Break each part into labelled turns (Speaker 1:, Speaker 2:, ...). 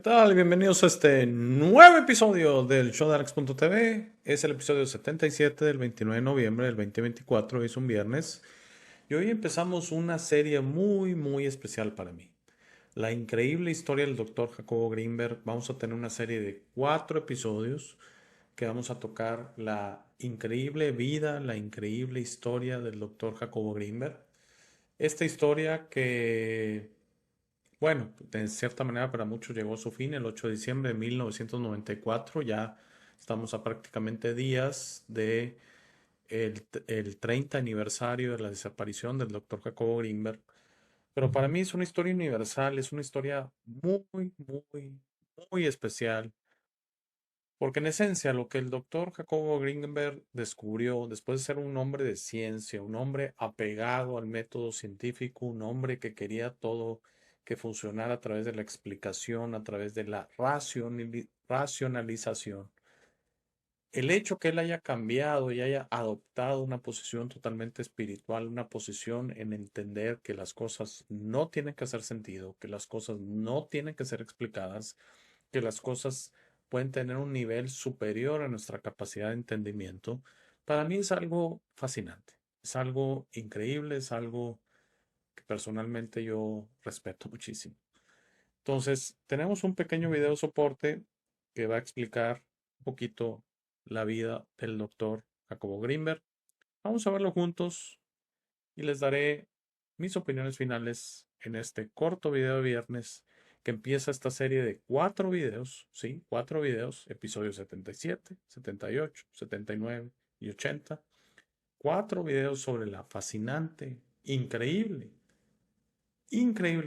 Speaker 1: tal? Bienvenidos a este nuevo episodio del show de Alex.tv. Es el episodio 77 del 29 de noviembre del 2024, es un viernes. Y hoy empezamos una serie muy especial para mí. La increíble historia del Dr. Jacobo Grinberg. Vamos a tener una serie de 4 episodios que vamos a tocar la increíble vida, la increíble historia del Dr. Jacobo Grinberg. Esta historia que, bueno, de cierta manera para muchos llegó a su fin el 8 de diciembre de 1994. Ya estamos a prácticamente días de el 30 aniversario de la desaparición del doctor Jacobo Grinberg. Pero para mí es una historia universal, es una historia muy especial. Porque en esencia lo que el doctor Jacobo Grinberg descubrió después de ser un hombre de ciencia, un hombre apegado al método científico, un hombre que quería todo que funcionara a través de la explicación, a través de la racionalización. El hecho que él haya cambiado y haya adoptado una posición totalmente espiritual, una posición en entender que las cosas no tienen que hacer sentido, que las cosas no tienen que ser explicadas, que las cosas pueden tener un nivel superior a nuestra capacidad de entendimiento, para mí es algo fascinante, es algo increíble, es algo que personalmente yo respeto muchísimo. Entonces, tenemos un pequeño video soporte que va a explicar un poquito la vida del doctor Jacobo Grinberg. Vamos a verlo juntos y les daré mis opiniones finales en este corto video de viernes que empieza esta serie de 4 videos, ¿sí? 4 videos, episodios 77, 78, 79 y 80. 4 videos sobre la fascinante, increíble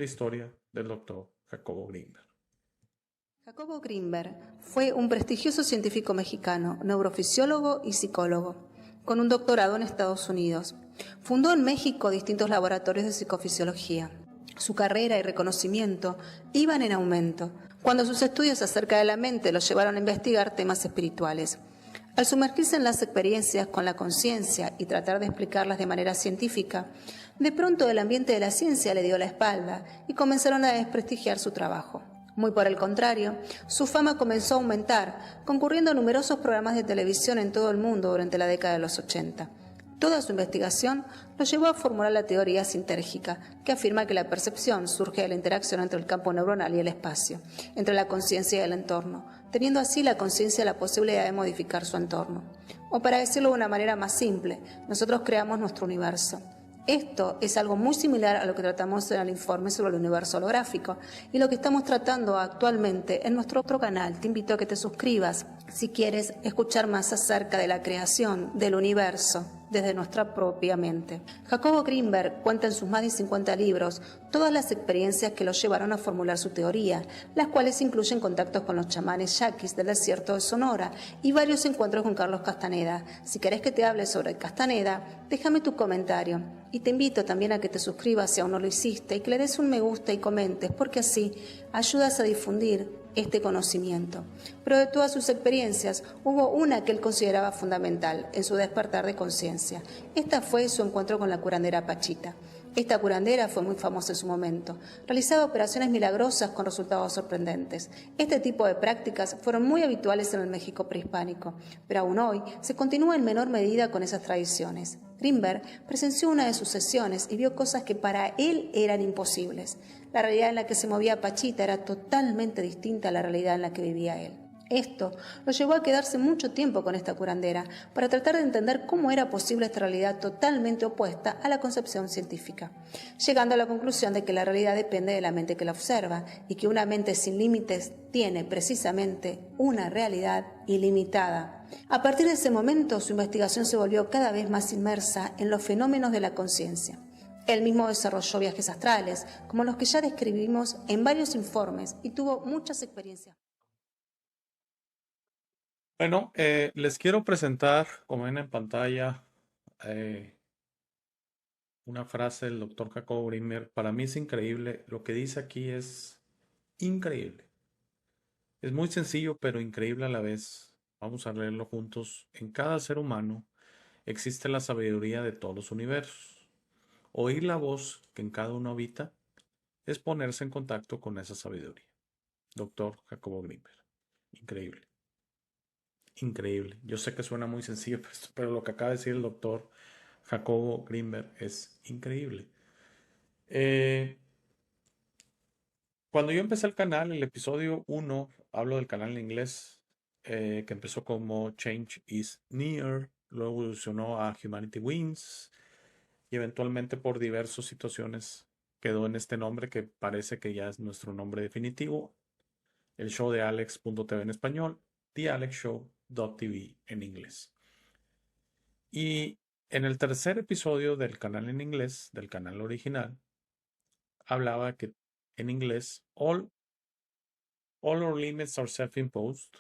Speaker 1: historia del doctor Jacobo Grinberg.
Speaker 2: Jacobo Grinberg fue un prestigioso científico mexicano, neurofisiólogo y psicólogo, con un doctorado en Estados Unidos. Fundó en México distintos laboratorios de psicofisiología. Su carrera y reconocimiento iban en aumento, cuando sus estudios acerca de la mente los llevaron a investigar temas espirituales. Al sumergirse en las experiencias con la conciencia y tratar de explicarlas de manera científica, de pronto el ambiente de la ciencia le dio la espalda y comenzaron a desprestigiar su trabajo. Muy por el contrario, su fama comenzó a aumentar, concurriendo a numerosos programas de televisión en todo el mundo durante la década de los 80. Toda su investigación lo llevó a formular la teoría sintérgica, que afirma que la percepción surge de la interacción entre el campo neuronal y el espacio, entre la conciencia y el entorno, teniendo así la conciencia la posibilidad de modificar su entorno. O para decirlo de una manera más simple, nosotros creamos nuestro universo. Esto es algo muy similar a lo que tratamos en el informe sobre el universo holográfico y lo que estamos tratando actualmente en nuestro otro canal. Te invito a que te suscribas si quieres escuchar más acerca de la creación del universo desde nuestra propia mente. Jacobo Grinberg cuenta en sus más de 50 libros todas las experiencias que lo llevaron a formular su teoría, las cuales incluyen contactos con los chamanes yaquis del desierto de Sonora y varios encuentros con Carlos Castaneda. Si querés que te hable sobre Castaneda, déjame tu comentario. Y te invito también a que te suscribas si aún no lo hiciste y que le des un me gusta y comentes, porque así ayudas a difundir este conocimiento. Pero de todas sus experiencias, hubo una que él consideraba fundamental en su despertar de conciencia. Esta fue su encuentro con la curandera Pachita. Esta curandera fue muy famosa en su momento. Realizaba operaciones milagrosas con resultados sorprendentes. Este tipo de prácticas fueron muy habituales en el México prehispánico, pero aún hoy se continúa en menor medida con esas tradiciones. Grinberg presenció una de sus sesiones y vio cosas que para él eran imposibles. La realidad en la que se movía Pachita era totalmente distinta a la realidad en la que vivía él. Esto lo llevó a quedarse mucho tiempo con esta curandera para tratar de entender cómo era posible esta realidad totalmente opuesta a la concepción científica, llegando a la conclusión de que la realidad depende de la mente que la observa y que una mente sin límites tiene precisamente una realidad ilimitada. A partir de ese momento, su investigación se volvió cada vez más inmersa en los fenómenos de la conciencia. Él mismo desarrolló viajes astrales, como los que ya describimos en varios informes, y tuvo muchas experiencias.
Speaker 1: Bueno, les quiero presentar, como ven en pantalla, eh, una frase del doctor Jacobo Grinberg. Para mí es increíble. Lo que dice aquí es increíble. Es muy sencillo, pero increíble a la vez. Vamos a leerlo juntos. En cada ser humano existe la sabiduría de todos los universos. Oír la voz que en cada uno habita es ponerse en contacto con esa sabiduría. doctor Jacobo Grinberg. Increíble. Increíble. Yo sé que suena muy sencillo, pero lo que acaba de decir el doctor Jacobo Grinberg es increíble. Cuando yo empecé el canal, el episodio 1, hablo del canal en inglés, que empezó como Change is Near, luego evolucionó a Humanity Wins y eventualmente por diversas situaciones quedó en este nombre que parece que ya es nuestro nombre definitivo, el show de Alex.tv en español, thealexshow.tv en inglés. Y en el tercer episodio del canal en inglés, del canal original, hablaba que en inglés, all our limits are self-imposed.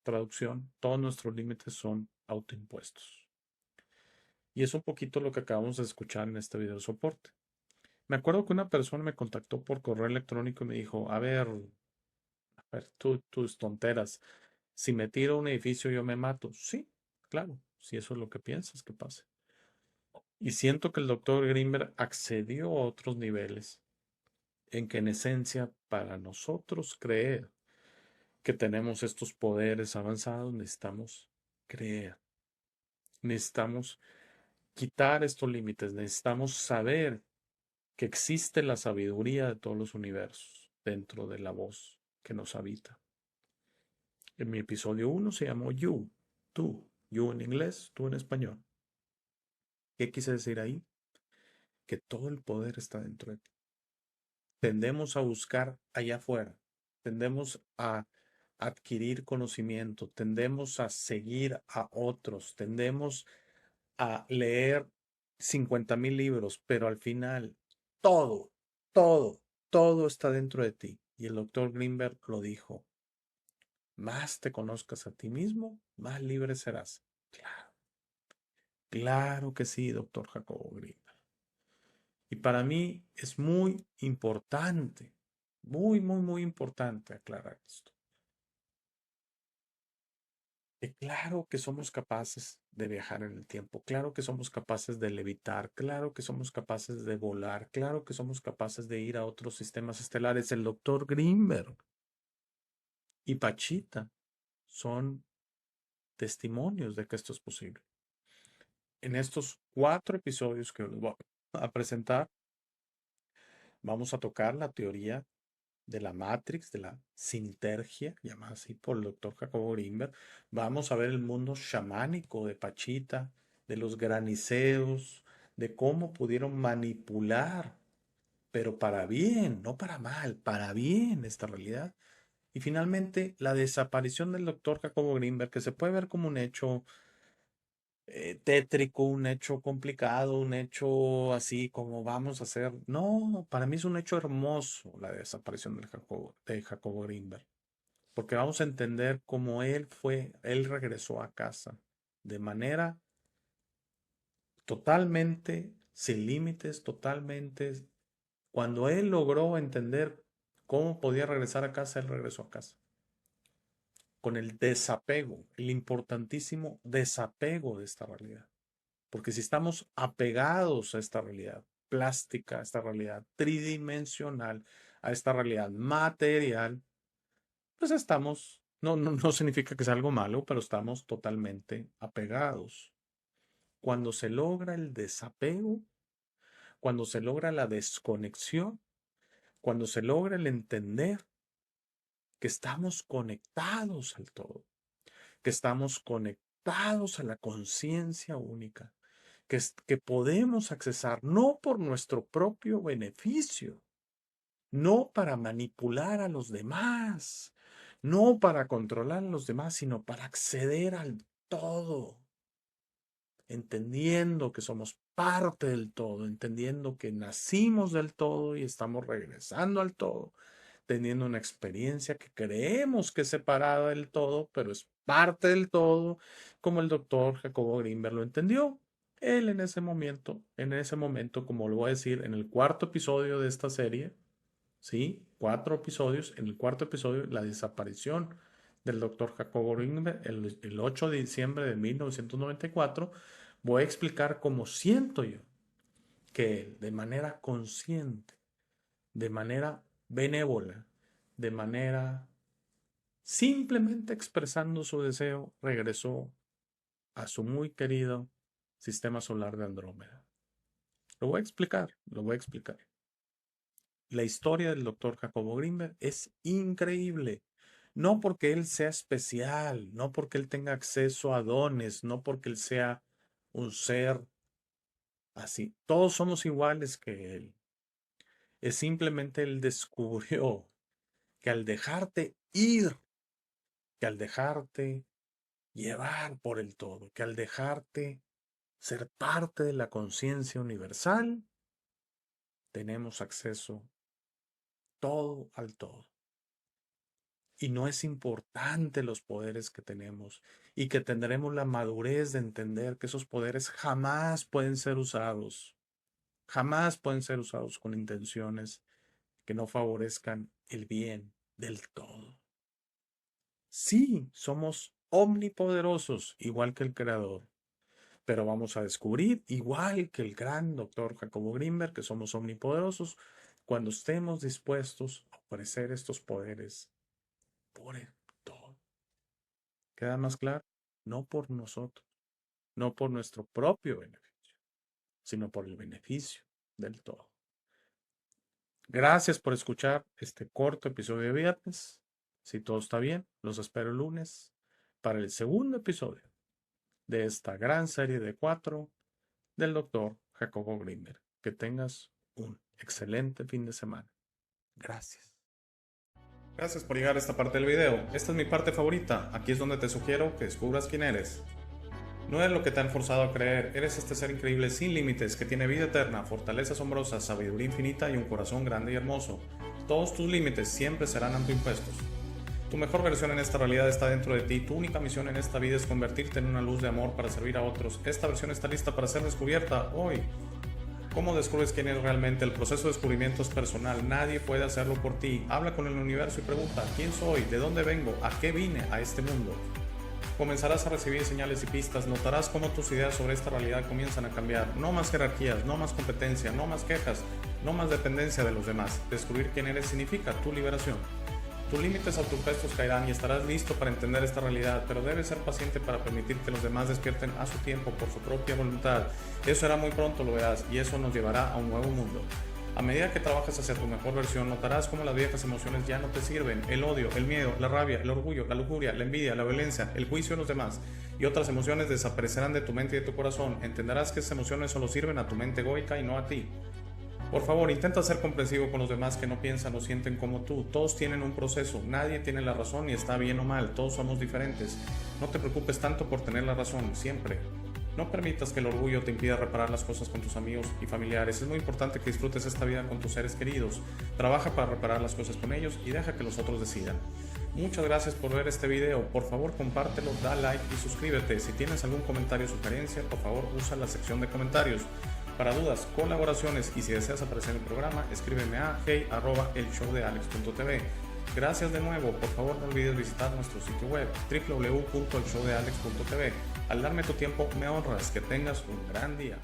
Speaker 1: Traducción, todos nuestros límites son autoimpuestos. Y es un poquito lo que acabamos de escuchar en este video de soporte. Me acuerdo que una persona me contactó por correo electrónico y me dijo, a ver, tus tonteras, si me tiro a un edificio yo me mato. Sí, claro, si eso es lo que piensas que pase. Y siento que el doctor Grinberg accedió a otros niveles en que en esencia para nosotros creer que tenemos estos poderes avanzados necesitamos creer. Necesitamos quitar estos límites, necesitamos saber que existe la sabiduría de todos los universos dentro de la voz que nos habita. En mi episodio 1 se llamó You, tú, You en inglés, tú en español. ¿Qué quise decir ahí? Que todo el poder está dentro de ti. Tendemos a buscar allá afuera, tendemos a adquirir conocimiento, tendemos a seguir a otros, tendemos a leer 50,000 libros, pero al final todo, todo, todo está dentro de ti. Y el doctor Greenberg lo dijo, más te conozcas a ti mismo, más libre serás. Claro, claro que sí, doctor Jacobo Greenberg. Y para mí es muy importante, muy, muy, muy importante aclarar esto. Que claro que somos capaces de viajar en el tiempo, claro que somos capaces de levitar, claro que somos capaces de volar, claro que somos capaces de ir a otros sistemas estelares. El doctor Greenberg y Pachita son testimonios de que esto es posible. En estos 4 episodios que les voy a presentar, vamos a tocar la teoría de la Matrix, de la sintergia, llamada así por el doctor Jacobo Greenberg. Vamos a ver el mundo chamánico de Pachita, de los graniceos, de cómo pudieron manipular, pero para bien, no para mal, para bien esta realidad. Y finalmente, la desaparición del doctor Jacobo Greenberg, que se puede ver como un hecho tétrico, un hecho complicado, un hecho así como vamos a hacer. No, para mí es un hecho hermoso la desaparición de Jacobo Greenberg, porque vamos a entender cómo él regresó a casa de manera totalmente sin límites, totalmente. Cuando él logró entender cómo podía regresar a casa, él regresó a casa. Con el desapego, el importantísimo desapego de esta realidad. Porque si estamos apegados a esta realidad plástica, a esta realidad tridimensional, a esta realidad material, pues estamos, no significa que sea algo malo, pero estamos totalmente apegados. Cuando se logra el desapego, cuando se logra la desconexión, cuando se logra el entender que estamos conectados al todo, que estamos conectados a la conciencia única, que podemos accesar no por nuestro propio beneficio, no para manipular a los demás, no para controlar a los demás, sino para acceder al todo, entendiendo que somos parte del todo, entendiendo que nacimos del todo y estamos regresando al todo, teniendo una experiencia que creemos que es separada del todo, pero es parte del todo, como el doctor Jacobo Greenberg lo entendió. Él en ese momento, como lo voy a decir en el 4.º episodio de esta serie, ¿sí? 4 episodios, en el 4.º episodio, la desaparición del doctor Jacobo Greenberg, el 8 de diciembre de 1994, voy a explicar cómo siento yo que él, de manera consciente, de manera benévola, de manera simplemente expresando su deseo, regresó a su muy querido sistema solar de Andrómeda. Lo voy a explicar. La historia del doctor Jacobo Grinberg es increíble. No porque él sea especial, no porque él tenga acceso a dones, no porque él sea un ser así. Todos somos iguales que él. Es simplemente él descubrió que al dejarte ir, que al dejarte llevar por el todo, que al dejarte ser parte de la conciencia universal, tenemos acceso todo al todo. Y no es importante los poderes que tenemos y que tendremos la madurez de entender que esos poderes jamás pueden ser usados con intenciones que no favorezcan el bien del todo. Sí, somos omnipoderosos, igual que el Creador, pero vamos a descubrir, igual que el gran doctor Jacobo Grinberg, que somos omnipoderosos cuando estemos dispuestos a ofrecer estos poderes por el todo. ¿Queda más claro? No por nosotros, no por nuestro propio beneficio, sino por el beneficio del todo. Gracias por escuchar este corto episodio de viernes. Si todo está bien, los espero el lunes para el segundo episodio de esta gran serie de 4 del doctor Jacobo Grinberg. Que tengas un excelente fin de semana. Gracias. Gracias por llegar a esta parte del video. Esta es mi parte favorita. Aquí es donde te sugiero que descubras quién eres. No eres lo que te han forzado a creer. Eres este ser increíble sin límites que tiene vida eterna, fortaleza asombrosa, sabiduría infinita y un corazón grande y hermoso. Todos tus límites siempre serán autoimpuestos. Tu mejor versión en esta realidad está dentro de ti. Tu única misión en esta vida es convertirte en una luz de amor para servir a otros. Esta versión está lista para ser descubierta hoy. ¿Cómo descubres quién eres realmente? El proceso de descubrimiento es personal. Nadie puede hacerlo por ti. Habla con el universo y pregunta: ¿quién soy? ¿De dónde vengo? ¿A qué vine a este mundo? Comenzarás a recibir señales y pistas. Notarás cómo tus ideas sobre esta realidad comienzan a cambiar. No más jerarquías, no más competencia, no más quejas, no más dependencia de los demás. Descubrir quién eres significa tu liberación. Tus límites autoimpuestos caerán y estarás listo para entender esta realidad, pero debes ser paciente para permitir que los demás despierten a su tiempo por su propia voluntad. Eso será muy pronto, lo verás, y eso nos llevará a un nuevo mundo. A medida que trabajas hacia tu mejor versión, notarás cómo las viejas emociones ya no te sirven. El odio, el miedo, la rabia, el orgullo, la lujuria, la envidia, la violencia, el juicio de los demás y otras emociones desaparecerán de tu mente y de tu corazón. Entenderás que esas emociones solo sirven a tu mente egoica y no a ti. Por favor, intenta ser comprensivo con los demás que no piensan o sienten como tú. Todos tienen un proceso, nadie tiene la razón y está bien o mal, todos somos diferentes. No te preocupes tanto por tener la razón, siempre. No permitas que el orgullo te impida reparar las cosas con tus amigos y familiares. Es muy importante que disfrutes esta vida con tus seres queridos. Trabaja para reparar las cosas con ellos y deja que los otros decidan. Muchas gracias por ver este video. Por favor, compártelo, da like y suscríbete. Si tienes algún comentario o sugerencia, por favor, usa la sección de comentarios. Para dudas, colaboraciones y si deseas aparecer en el programa, escríbeme a hey@elshowdealex.tv. Gracias de nuevo. Por favor, no olvides visitar nuestro sitio web www.elshowdealex.tv. Al darme tu tiempo me honras. Que tengas un gran día.